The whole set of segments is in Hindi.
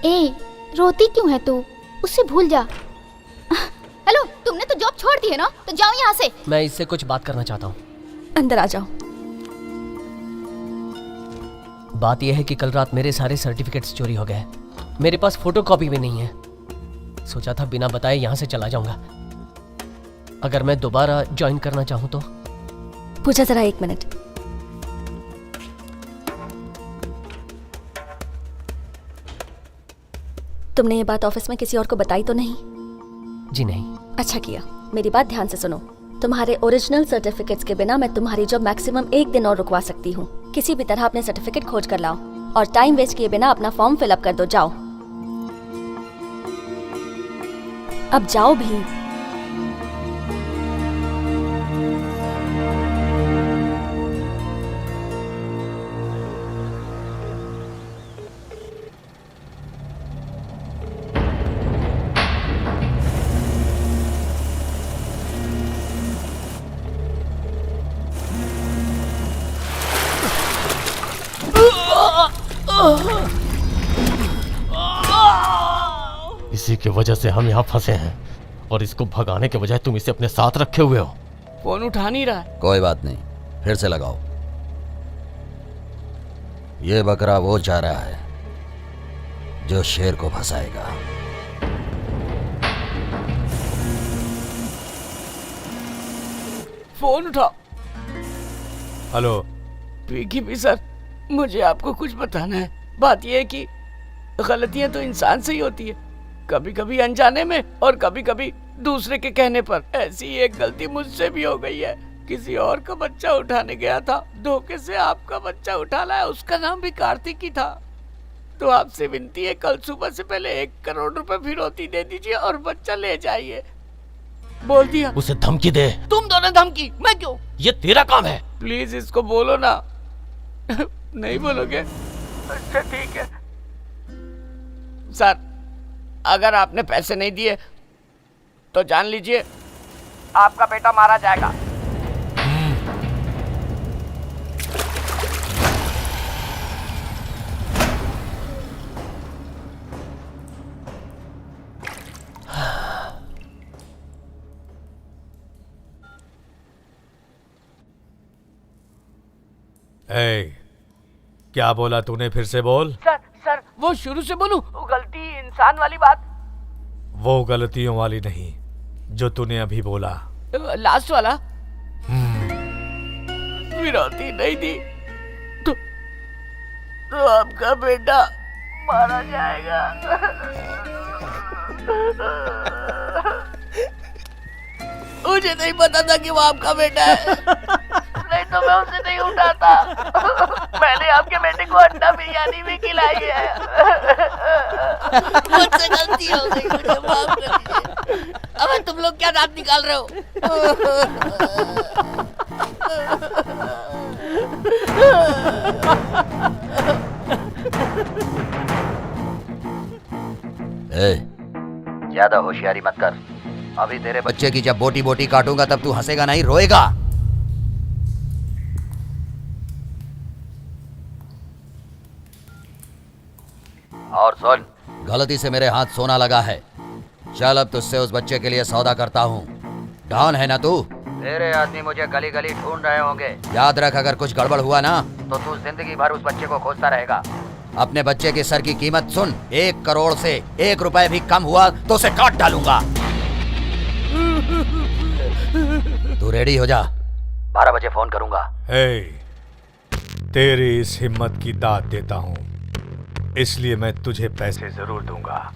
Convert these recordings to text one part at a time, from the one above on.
ए, रोती क्यों है तू? उससे भूल जा। हेलो, तुमने तो जॉब छोड़ दी है ना, तो जाओ यहाँ से। मैं इससे कुछ बात करना चाहता हूँ। अंदर आ जाओ। बात यह है कि कल रात मेरे सारे सर्टिफिकेट्स चोरी हो गए। मेरे पास फोटोकॉपी भी नहीं है। सोचा था बिना बताए यहाँ से चला जाऊंगा। अगर मैं दोबारा ज्वाइन करना चाहूँ तो? पूजा जरा 1 मिनट। तुमने ये बात ऑफिस में किसी और को बताई तो नहीं? जी नहीं। अच्छा किया। मेरी बात ध्यान से सुनो। तुम्हारे ओरिजिनल सर्टिफिकेट्स के बिना मैं तुम्हारी जॉब मैक्सिमम 1 दिन और रुकवा सकती हूँ। किसी भी तरह अपने सर्टिफिकेट खोज कर लाओ और टाइम वेस्ट किए बिना अपना फॉर्म फिलअप कर दो। जाओ, अब जाओ भी। इसी की वजह से हम यहाँ फंसे हैं और इसको भगाने के बजाय तुम इसे अपने साथ रखे हुए हो। फोन उठा नहीं रहा। कोई बात नहीं, फिर से लगाओ। ये बकरा वो जा रहा है जो शेर को फंसाएगा। फोन उठाओ। हेलो पीकी भी सर, मुझे आपको कुछ बताना है। बात यह है कि गलतियां तो इंसान से ही होती है, कभी कभी अनजाने में और कभी कभी दूसरे के कहने पर। ऐसी एक गलती मुझसे भी हो गई है। किसी और का बच्चा उठाने गया था, धोखे से आपका बच्चा उठा लाया। उसका नाम भी कार्तिक ही था। तो आपसे विनती है, कल सुबह से पहले 1 करोड़ रुपए फिरौती दे दीजिए और बच्चा ले जाइए। बोल दिया। उसे धमकी दे। तुम दोनों धमकी? मैं क्यों? ये तेरा काम है। प्लीज इसको बोलो ना। नहीं बोलोगे? अच्छा ठीक है सर, अगर आपने पैसे नहीं दिए तो जान लीजिए आपका बेटा मारा जाएगा। क्या बोला तूने? फिर से बोल। सर वो शुरू से बोलूं? वो गलती इंसान वाली बात। वो गलतियों वाली नहीं जो तूने अभी बोला। लास्ट वाला। फिरौती नहीं दी तो आपका बेटा मारा जाएगा। मुझे नहीं पता था कि वो आपका बेटा है, नहीं तो मैं उसे नहीं उठाता। मैंने आपके बेटे को अंडा बिरयानी भी खिलाई है। मुझसे गलती हो गई, मुझे माफ कर दीजिए। अब तुम लोग क्या दांत निकाल रहे हो? ज्यादा होशियारी मत कर। अभी तेरे बच्चे की जब बोटी बोटी काटूंगा तब तू हंसेगा नहीं, रोएगा। और सुन, गलती से मेरे हाथ सोना लगा है। चल अब तुझसे उस बच्चे के लिए सौदा करता हूँ। डॉन है ना तू? तेरे आदमी मुझे गली गली ढूंढ रहे होंगे। याद रख, अगर कुछ गड़बड़ हुआ ना तो तू जिंदगी भर उस बच्चे को खोजता रहेगा। अपने बच्चे के सर की कीमत सुन, 1 करोड़ से 1 रुपए भी कम हुआ तो उसे काट डालूंगा। तू रेडी हो जा, 12 बजे फोन करूंगा। तेरी इस हिम्मत की दाद देता हूँ, इसलिए मैं तुझे पैसे जरूर दूंगा,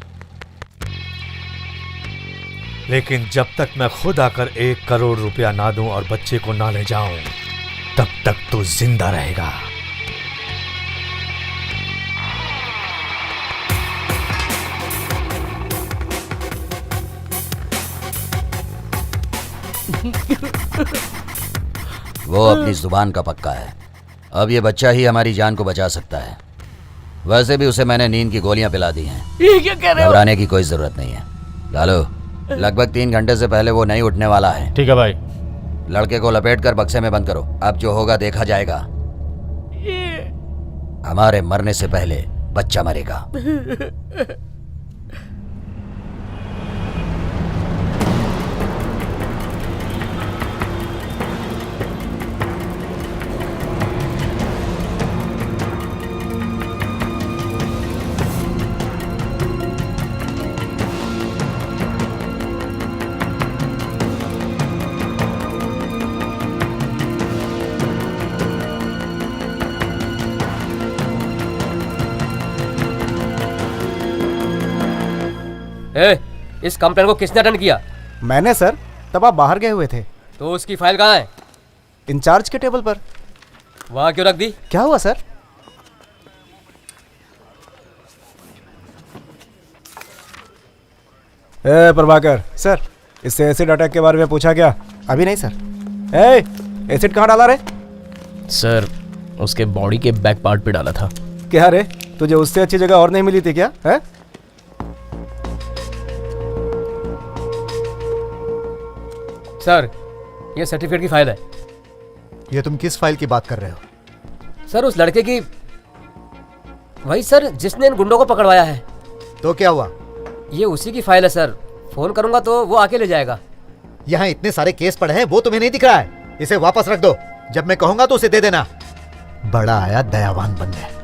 लेकिन जब तक मैं खुद आकर 1 करोड़ रुपया ना दूं और बच्चे को ना ले जाऊं, तब तक तू जिंदा रहेगा। वो अपनी जुबान का पक्का है। अब ये बच्चा ही हमारी जान को बचा सकता है। वैसे भी उसे मैंने नींद की गोलियां पिला दी हैं। ये क्या कह रहे हो? घबराने की कोई जरूरत नहीं है। लालो, लगभग 3 घंटे से पहले वो नहीं उठने वाला है। ठीक है भाई। लड़के को लपेट कर बक्से में बंद करो। अब जो होगा देखा जाएगा। हमारे मरने से पहले बच्चा मरेगा। ए, इस कंप्लेन को किसने अटेंड किया? मैंने सर, तब आप बाहर गए हुए थे। तो उसकी फाइल कहाँ है? इंचार्ज के टेबल पर। वहाँ क्यों रख दी? क्या हुआ सर? ए प्रभाकर सर, इससे एसिड अटैक के बारे में पूछा क्या? अभी नहीं सर। ए, एसिड कहाँ डाला रे? सर, उसके बॉडी के बैक पार्ट पे डाला था। क्या रे, तुझे उससे अच्छी जगह और नहीं मिली थी क्या? है? सर, ये सर्टिफिकेट की फाइल है। ये तुम किस फाइल की बात कर रहे हो? सर, उस लड़के की, वही सर जिसने इन गुंडों को पकड़वाया है। तो क्या हुआ? ये उसी की फाइल है सर। फोन करूंगा तो वो आके ले जाएगा। यहाँ इतने सारे केस पड़े हैं, वो तुम्हें नहीं दिख रहा है? इसे वापस रख दो, जब मैं कहूंगा तो उसे दे देना। बड़ा आया दयावान बनने।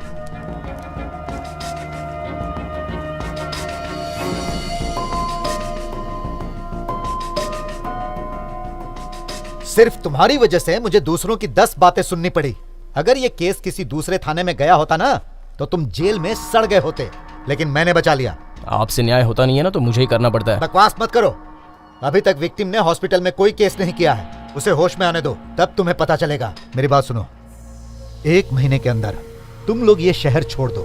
सिर्फ तुम्हारी वजह से मुझे दूसरों की 10 बातें सुननी पड़ी। अगर ये केस किसी दूसरे थाने में गया होता ना, तो तुम जेल में सड़ गए होते, लेकिन मैंने बचा लिया। आपसे न्याय होता नहीं है ना, तो मुझे ही करना पड़ता है। बकवास मत करो। अभी तक विक्टिम ने हॉस्पिटल में कोई केस नहीं किया है। उसे होश में आने दो, तब तुम्हें पता चलेगा। मेरी बात सुनो, 1 महीने के अंदर तुम लोग ये शहर छोड़ दो।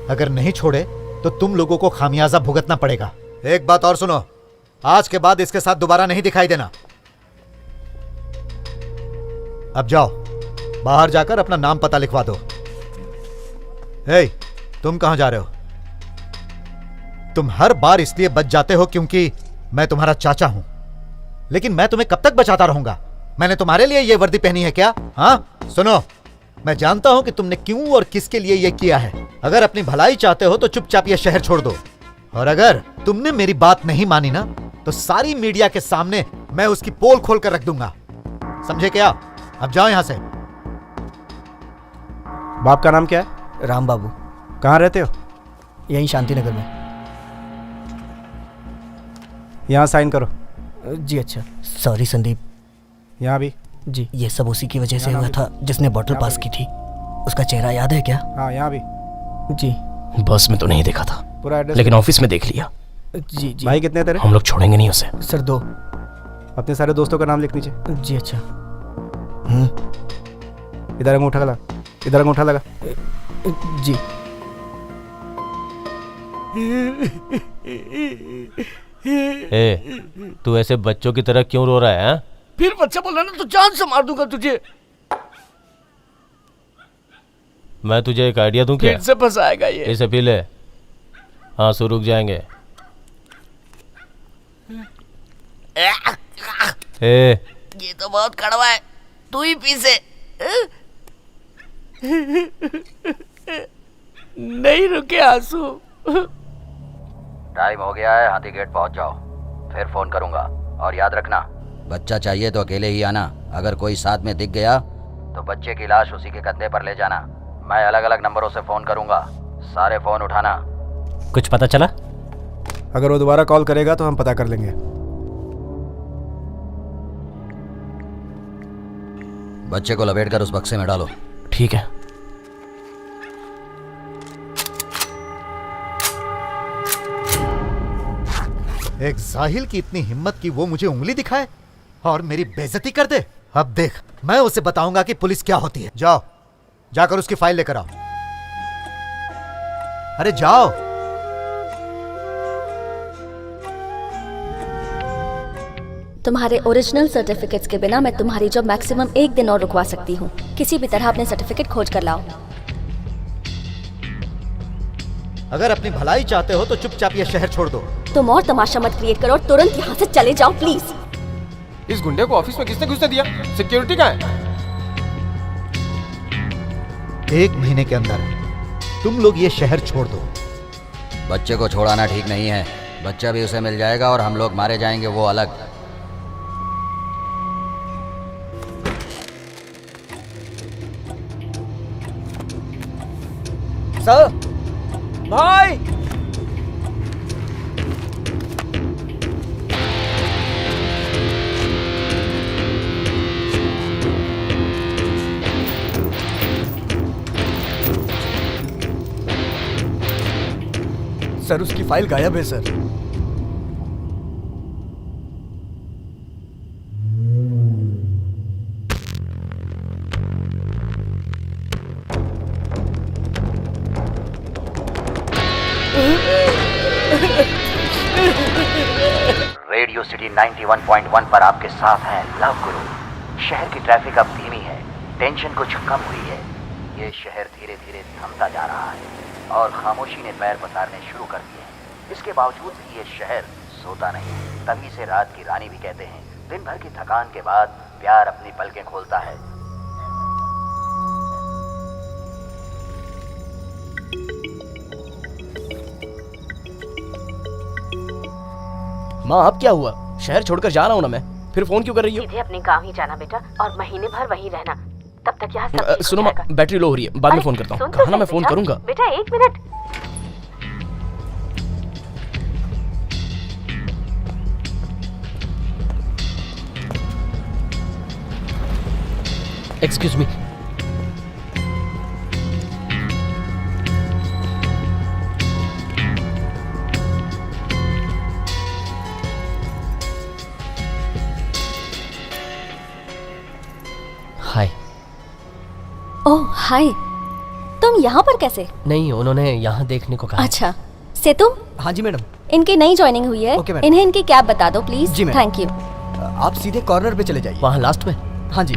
अगर नहीं छोड़े तो तुम लोगों को खामियाजा भुगतना पड़ेगा। एक बात और सुनो, आज के बाद इसके साथ दोबारा नहीं दिखाई देना। अब जाओ, बाहर जाकर अपना नाम पता लिखवा दो। हे, तुम कहां जा रहे हो? तुम हर बार इसलिए बच जाते हो क्योंकि मैं तुम्हारा चाचा हूं, लेकिन मैं तुम्हें कब तक बचाता रहूंगा? मैंने तुम्हारे लिए यह वर्दी पहनी है क्या? हाँ, सुनो, मैं जानता हूं कि तुमने क्यों और किसके लिए यह किया है। अगर अपनी भलाई चाहते हो तो चुपचाप यह शहर छोड़ दो, और अगर तुमने मेरी बात नहीं मानी ना, तो सारी मीडिया के सामने मैं उसकी पोल खोल कर रख दूंगा। समझे क्या? अब जाओ यहां से। बाप का नाम क्या है? राम बाबू। कहां रहते हो? यहीं शांतिनगर में। यहां साइन करो। जी अच्छा। सॉरी संदीप। यहां भी। जी, ये सब उसी की वजह से हुआ था जिसने बॉटल पास की थी। उसका चेहरा याद है क्या? हाँ, यहां भी। जी। बस में तो नहीं देखा था, पूरा एड्रेस लेकिन ऑफिस में देख लिया। जी जी। भाई कितने तेरे? हम लोग छोड़ेंगे नहीं उसे। सर 2। अपने सारे दोस्तों का नाम लिख नीचे। जी अच्छा। इधर अंगूठा लगा, इधर अंगूठा लगा। जी। ए, तू ऐसे बच्चों की तरह क्यों रो रहा है? हाँ? फिर बच्चा बोला ना तो जान से मार दूंगा तुझे। मैं तुझे एक आइडिया दूं क्या? फिर से फंसाएगा ये। इसे पी ले, आंसू रुक जाएंगे। ए, ये तो बहुत कड़वा है, तू ही पी से। नहीं रुके आंसू। टाइम हो गया है, हाथी गेट पहुंच जाओ, फिर फोन करूंगा। और याद रखना, बच्चा चाहिए तो अकेले ही आना। अगर कोई साथ में दिख गया तो बच्चे की लाश उसी के कंधे पर ले जाना। मैं अलग अलग नंबरों से फोन करूंगा, सारे फोन उठाना। कुछ पता चला? अगर वो दोबारा कॉल करेगा तो हम पता कर लेंगे। बच्चे को लपेटकर उस बक्से में डालो। ठीक है। एक जाहिल की इतनी हिम्मत कि वो मुझे उंगली दिखाए और मेरी बेइज्जती कर दे। अब देख, मैं उसे बताऊंगा कि पुलिस क्या होती है। जाओ, जाकर उसकी फाइल लेकर आओ। अरे जाओ। तुम्हारे ओरिजिनल सर्टिफिकेट्स के बिना मैं तुम्हारी जॉब मैक्सिमम 1 दिन और रुकवा सकती हूँ। किसी भी तरह अपने सर्टिफिकेट खोज कर लाओ। अगर अपनी भलाई चाहते हो तो चुपचाप ये शहर छोड़ दो। तुम और तमाशा मत क्रिएट करो और तुरंत यहाँ से चले जाओ प्लीज। इस गुंडे को ऑफिस में किसने घुसने दिया? सिक्योरिटी का है? 1 महीने के अंदर तुम लोग ये शहर छोड़ दो। बच्चे को छोड़ाना ठीक नहीं है। बच्चा भी उसे मिल जाएगा और हम लोग मारे जाएंगे, वो अलग। सर, भाई, सर उसकी फाइल गायब है सर। रेडियो सिटी 91.1 पर आपके साथ हैं लव गुरु। शहर की ट्रैफिक अब धीमी है, टेंशन कुछ कम हुई है। ये शहर धीरे धीरे थमता जा रहा है और खामोशी ने पैर पसारने शुरू कर दिए हैं। इसके बावजूद भी ये शहर सोता नहीं, तभी से रात की रानी भी कहते हैं। दिन भर की थकान के बाद प्यार अपनी पलकें खोलता है। माँ अब क्या हुआ? शहर छोड़कर जा रहा हूँ ना मैं, फिर फोन क्यों कर रही हो? सीधे अपने गांव ही जाना बेटा, और महीने भर वहीं रहना। तब तक यहाँ सब ठीक सुनो हो माँ, जाएगा। बैटरी लो हो रही है, बाद में फोन करता हूँ। सुन तो कहा ना सही मैं फोन बेटा। करूंगा। बेटा 1 मिनट। Excuse me. हाय। ओह हाय, तुम यहाँ पर कैसे? नहीं, उन्होंने यहाँ देखने को कहा। अच्छा, सेतु, हाँ जी मैडम। इनकी नई ज्वाइनिंग हुई है। Okay madam. इन्हें इनकी कैब बता दो प्लीज। जी मैडम। Thank you. आप सीधे कॉर्नर पे चले जाइए। वहाँ लास्ट में? हाँ जी।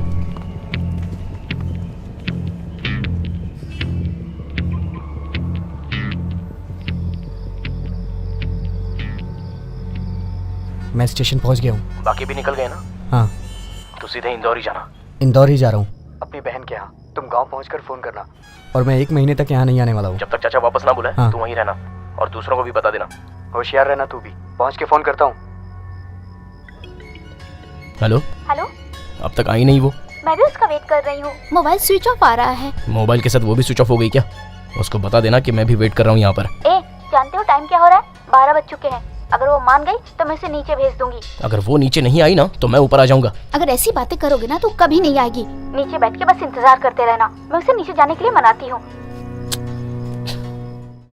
मैं स्टेशन पहुंच गया हूँ। बाकी भी निकल गए ना? हाँ। तो सीधे इंदौर ही जाना। इंदौर ही जा रहा हूँ अपनी बहन के यहाँ। तुम गांव पहुंचकर फोन करना। और मैं 1 महीने तक यहाँ नहीं आने वाला हूँ। जब तक चाचा वापस ना बुलाए हाँ। तू वहीं रहना, और दूसरों को भी बता देना। होशियार रहना तू भी। पहुंच के फोन करता हूँ। हेलो। हेलो, अब तक आई नहीं वो? मैं भी उसका वेट कर रही हूँ। मोबाइल स्विच ऑफ आ रहा है। मोबाइल के साथ वो भी स्विच ऑफ हो गई क्या? उसको बता देना कि मैं भी वेट कर रहा हूँ यहाँ पर। ए, जानते हो टाइम क्या हो रहा है? 12 बज चुके हैं। अगर वो मान गई तो मैं उसे नीचे भेज दूंगी। अगर वो नीचे नहीं आई ना तो मैं ऊपर आ जाऊंगा। अगर ऐसी बातें करोगे ना तो कभी नहीं आएगी। नीचे बैठ के बस इंतजार करते रहना, मैं उसे नीचे जाने के लिए मनाती हूँ।